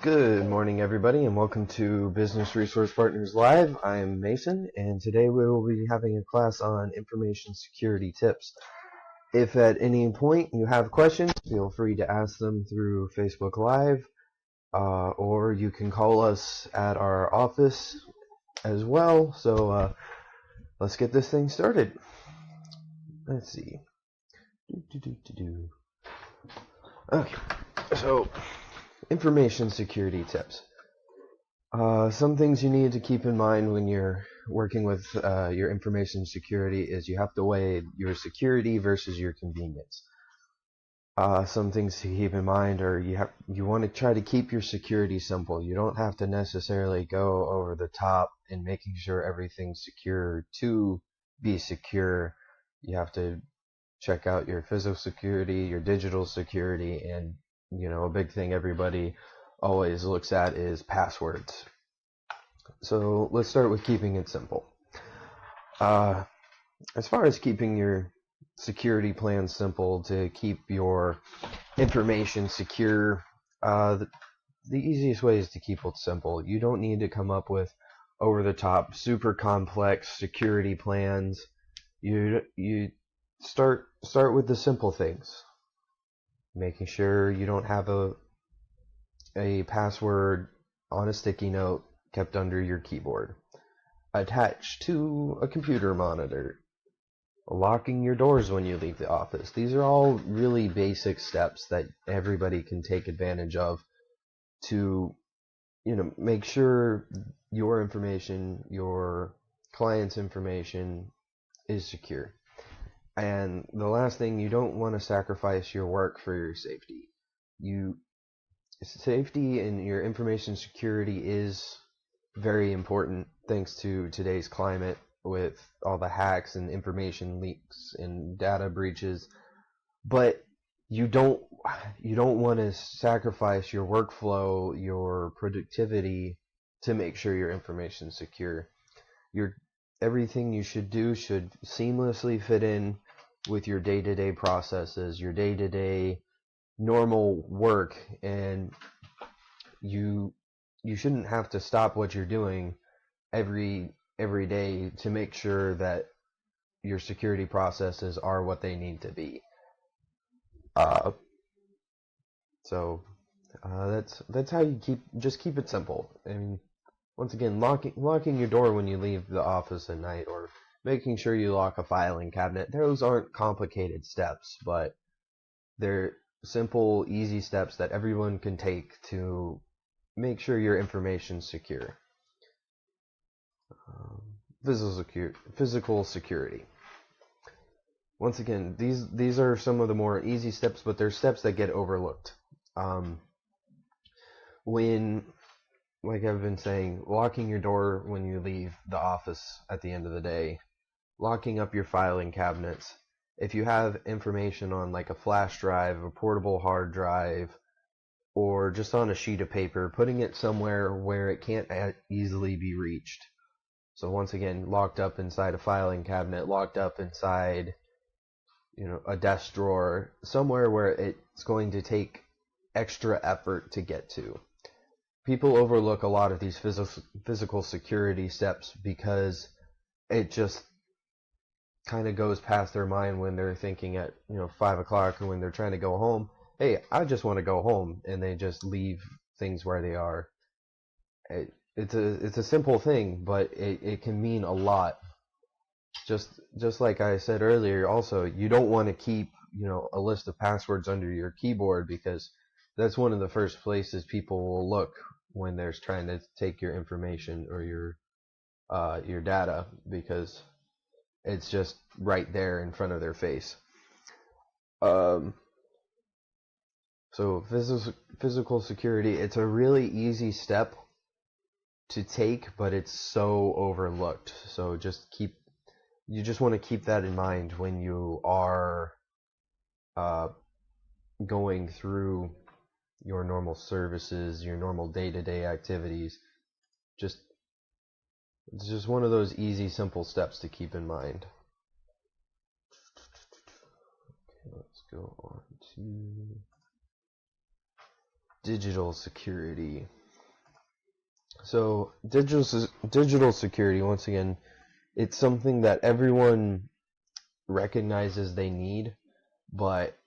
Good morning, everybody, and welcome to Business Resource Partners Live. I'm Mason, and today we will be having a class on information security tips. If at any point you have questions, feel free to ask them through Facebook Live, or you can call us at our office as well. So let's get this thing started. Let's see. Okay, so information security tips. Some things you need to keep in mind when you're working with your information security is you have to weigh your security versus your convenience. Some things to keep in mind are you want to try to keep your security simple. You don't have to necessarily go over the top in making sure everything's secure to be secure. You have to check out your physical security, your digital security, and a big thing everybody always looks at is passwords. So let's start with keeping it simple. As far as keeping your security plan simple to keep your information secure, the easiest way is to keep it simple. You don't need to come up with over-the-top, super complex security plans. You start with the simple things. Making sure you don't have a password on a sticky note kept under your keyboard, attached to a computer monitor, locking your doors when you leave the office. These are all really basic steps that everybody can take advantage of to make sure your information, your client's information is secure. And the last thing, you don't want to sacrifice your work for your safety. Safety and your information security is very important thanks to today's climate with all the hacks and information leaks and data breaches. But you don't want to sacrifice your workflow, your productivity to make sure your information is secure. Everything you should do should seamlessly fit in with your day-to-day processes, your day-to-day normal work, and you shouldn't have to stop what you're doing every day to make sure that your security processes are what they need to be. So that's how you keep it simple. I mean, once again, locking your door when you leave the office at night, or making sure you lock a filing cabinet. Those aren't complicated steps, but they're simple, easy steps that everyone can take to make sure your information's secure. Physical security. Once again, these are some of the more easy steps, but they're steps that get overlooked. Like I've been saying, locking your door when you leave the office at the end of the day, locking up your filing cabinets. If you have information on like a flash drive, a portable hard drive, or just on a sheet of paper, putting it somewhere where it can't easily be reached. So once again, locked up inside a filing cabinet, locked up inside a desk drawer, somewhere where it's going to take extra effort to get to. People overlook a lot of these physical security steps because it just kind of goes past their mind when they're thinking at 5 o'clock, or when they're trying to go home. Hey, I just want to go home, and they just leave things where they are. It's a simple thing, but it can mean a lot. Just like I said earlier, also, you don't want to keep a list of passwords under your keyboard, because that's one of the first places people will look when they're trying to take your information or your data, because it's just right there in front of their face. So physical security, it's a really easy step to take, but it's so overlooked. So you just want to keep that in mind when you are going through your normal services, your normal day-to-day activities. It's just one of those easy, simple steps to keep in mind. Okay, let's go on to Digital security. So digital security, once again, it's something that everyone recognizes they need, but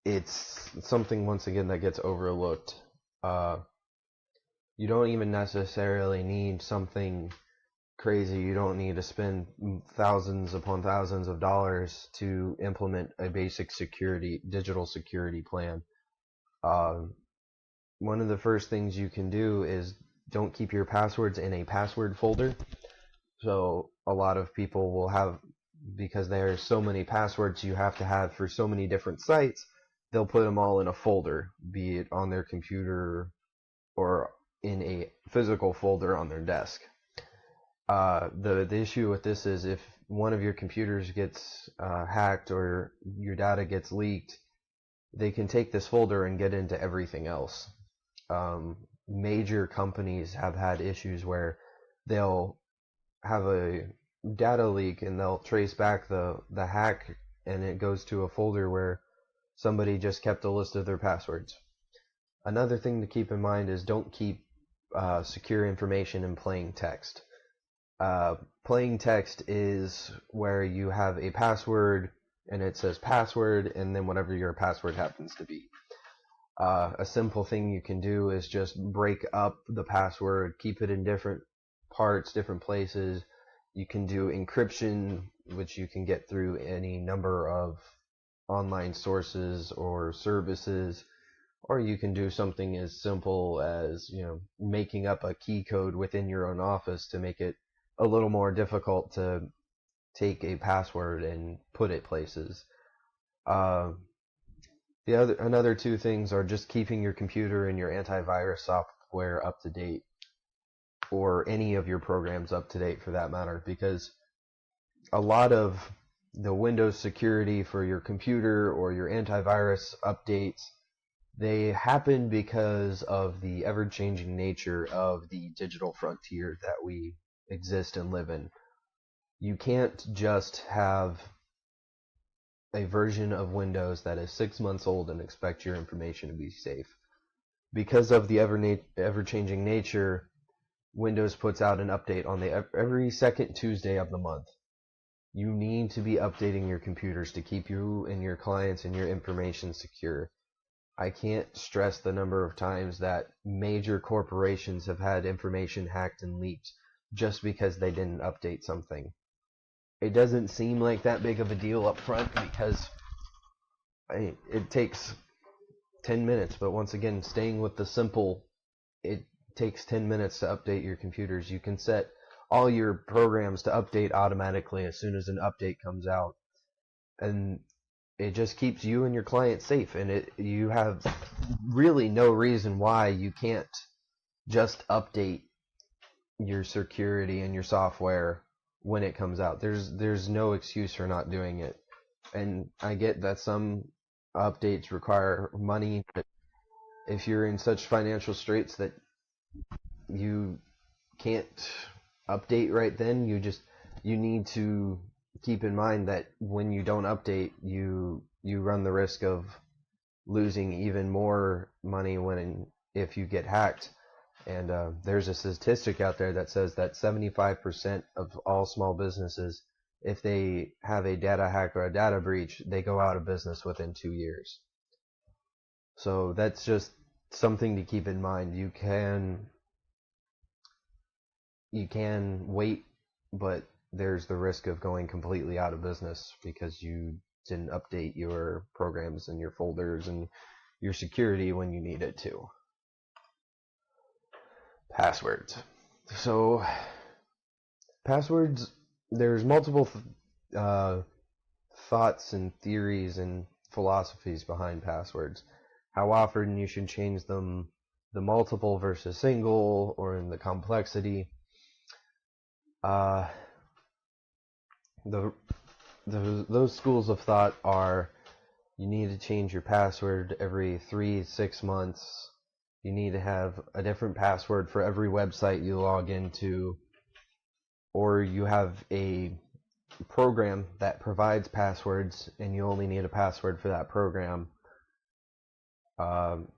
it's something, once again, that gets overlooked. You don't even necessarily need something crazy. You don't need to spend thousands upon thousands of dollars to implement a basic digital security plan. One of the first things you can do is don't keep your passwords in a password folder. So a lot of people will have, because there are so many passwords you have to have for so many different sites, they'll put them all in a folder, be it on their computer or in a physical folder on their desk. The issue with this is if one of your computers gets hacked or your data gets leaked, they can take this folder and get into everything else. Major companies have had issues where they'll have a data leak and they'll trace back the hack, and it goes to a folder where somebody just kept a list of their passwords. Another thing to keep in mind is don't keep secure information in plain text. Plain text is where you have a password and it says password and then whatever your password happens to be. A simple thing you can do is just break up the password, keep it in different parts, different places. You can do encryption, which you can get through any number of online sources or services, or you can do something as simple as, making up a key code within your own office to make it a little more difficult to take a password and put it places. Another two things are just keeping your computer and your antivirus software up to date, or any of your programs up to date for that matter, because a lot of the Windows security for your computer or your antivirus updates, they happen because of the ever-changing nature of the digital frontier that we exist and live in. You can't just have a version of Windows that is 6 months old and expect your information to be safe. Because of the ever-changing nature, Windows puts out an update on every second Tuesday of the month. You need to be updating your computers to keep you and your clients and your information secure. I can't stress the number of times that major corporations have had information hacked and leaked just because they didn't update something. It doesn't seem like that big of a deal up front because it takes 10 minutes, but once again, staying with the simple, it takes 10 minutes to update your computers. You can set all your programs to update automatically as soon as an update comes out, and it just keeps you and your client safe, and you have really no reason why you can't just update your security and your software when it comes out. There's no excuse for not doing it. And I get that some updates require money, but if you're in such financial straits that you can't update right then, you need to keep in mind that when you don't update, you run the risk of losing even more money if you get hacked. And there's a statistic out there that says that 75% of all small businesses, if they have a data hack or a data breach, they go out of business within 2 years. So that's just something to keep in mind. You can wait, but there's the risk of going completely out of business because you didn't update your programs and your folders and your security when you need it to. Passwords. So passwords, there's multiple thoughts and theories and philosophies behind passwords. How often you should change them, the multiple versus single, or in the complexity. Those schools of thought are: you need to change your password every 3-6 months. You need to have a different password for every website you log into, or you have a program that provides passwords and you only need a password for that program.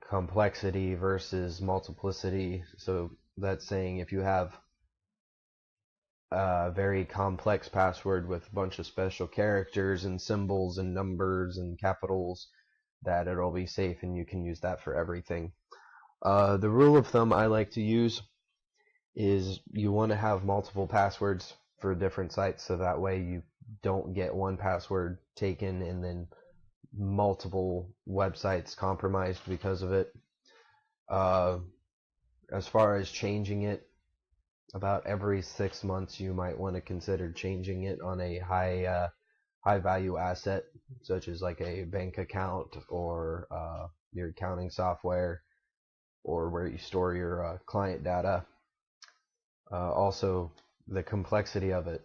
complexity versus multiplicity. So that's saying if you have a very complex password with a bunch of special characters and symbols and numbers and capitals, that it'll be safe and you can use that for everything. The rule of thumb I like to use is you want to have multiple passwords for different sites, so that way you don't get one password taken and then multiple websites compromised because of it. As far as changing it, about every 6 months you might want to consider changing it on a high value asset, such as like a bank account or your accounting software, or where you store your client data. Also, the complexity of it.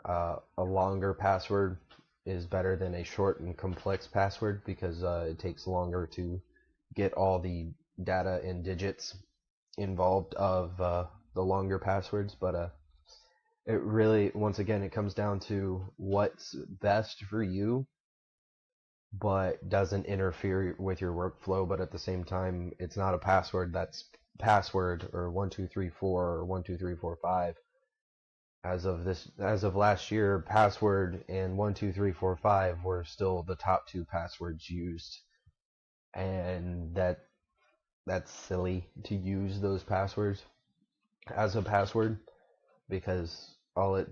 A longer password is better than a short and complex password because it takes longer to get all the data and digits involved of the longer passwords. But it really, once again, it comes down to what's best for you, but doesn't interfere with your workflow. But at the same time, it's not a password that's password or 1234 or 12345. As of last year, password and 12345 were still the top two passwords used, and that's silly to use those passwords as a password, because all it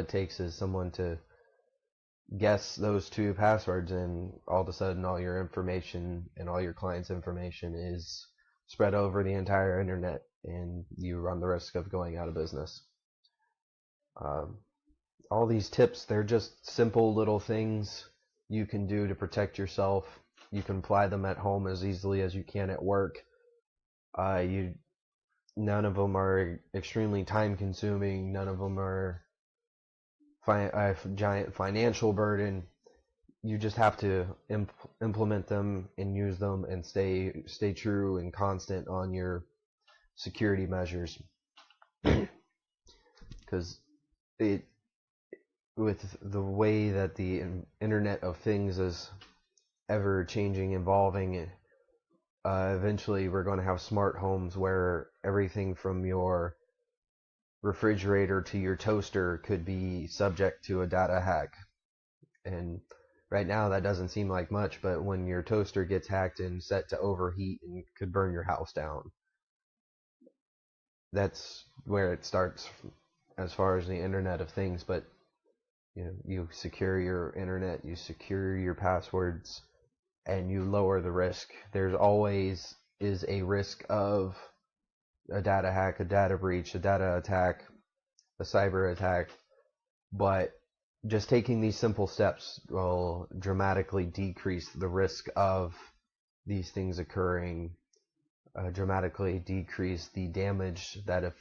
takes is someone to guess those two passwords, and all of a sudden all your information and all your clients' information is spread over the entire internet, and you run the risk of going out of business. All these tips, they're just simple little things you can do to protect yourself. You can apply them at home as easily as you can at work. None of them are extremely time consuming. None of them are a giant financial burden. You just have to implement them and use them and stay true and constant on your security measures, because with the way that the Internet of Things is ever changing, evolving, eventually we're going to have smart homes where everything from your refrigerator to your toaster could be subject to a data hack. And right now that doesn't seem like much, but when your toaster gets hacked and set to overheat and could burn your house down, that's where it starts as far as the Internet of Things. But you secure your internet, you secure your passwords, and you lower the risk. There's always is a risk of a data hack, a data breach, a data attack, a cyber attack, but just taking these simple steps will dramatically decrease the risk of these things occurring, dramatically decrease the damage that if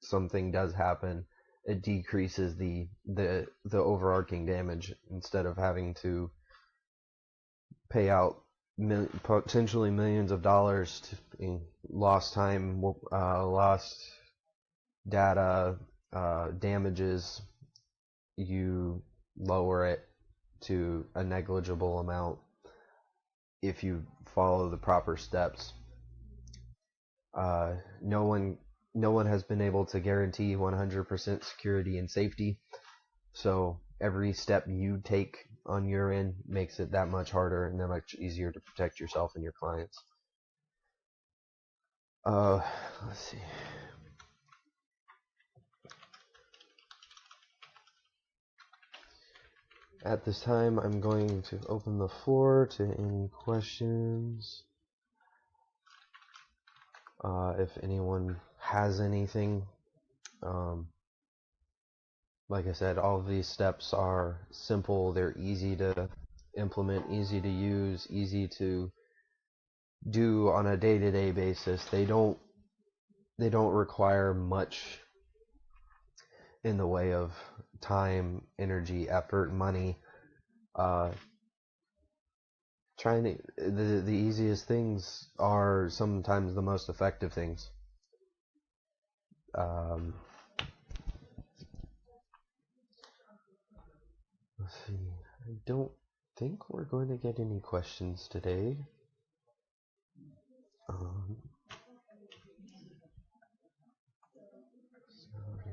something does happen, it decreases the overarching damage, instead of having to pay out potentially millions of dollars in lost time, lost data, damages. You lower it to a negligible amount if you follow the proper steps. No one has been able to guarantee 100% security and safety, so every step you take on your end makes it that much harder and that much easier to protect yourself and your clients. Let's see. At this time, I'm going to open the floor to any questions. If anyone has anything, like I said, all of these steps are simple. They're easy to implement, easy to use, easy to do on a day-to-day basis. They don't require much in the way of time, energy, effort, money. The easiest things are sometimes the most effective things. Let's see. I don't think we're going to get any questions today.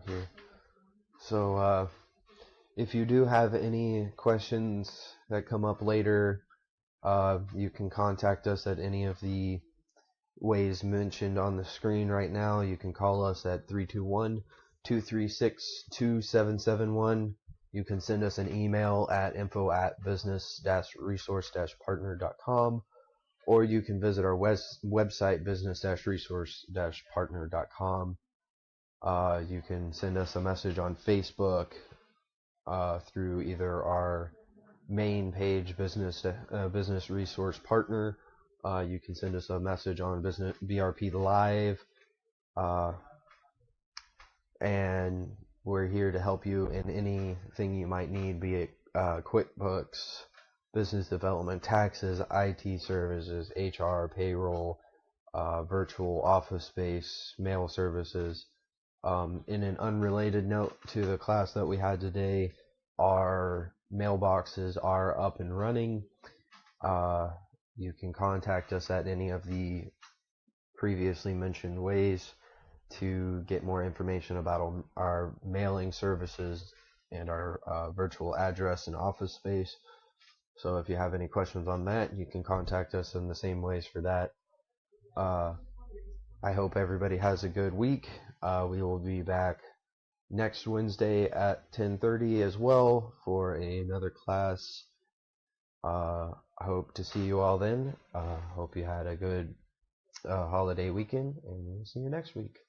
Here. So, if you do have any questions that come up later, you can contact us at any of the ways mentioned on the screen right now. You can call us at 321-236-2771. You can send us an email at info@business-resource-partner.com, or you can visit our website, business-resource-partner.com. You can send us a message on Facebook through either our main page, Business Resource Partner. You can send us a message on Business BRP Live, and we're here to help you in anything you might need, be it QuickBooks, business development, taxes, IT services, HR, payroll, virtual office space, mail services. In an unrelated note to the class that we had today, our mailboxes are up and running. You can contact us at any of the previously mentioned ways to get more information about our mailing services and our virtual address and office space. So if you have any questions on that, you can contact us in the same ways for that. I hope everybody has a good week. We will be back next Wednesday at 10:30 as well for another class. I hope to see you all then. Hope you had a good holiday weekend, and we'll see you next week.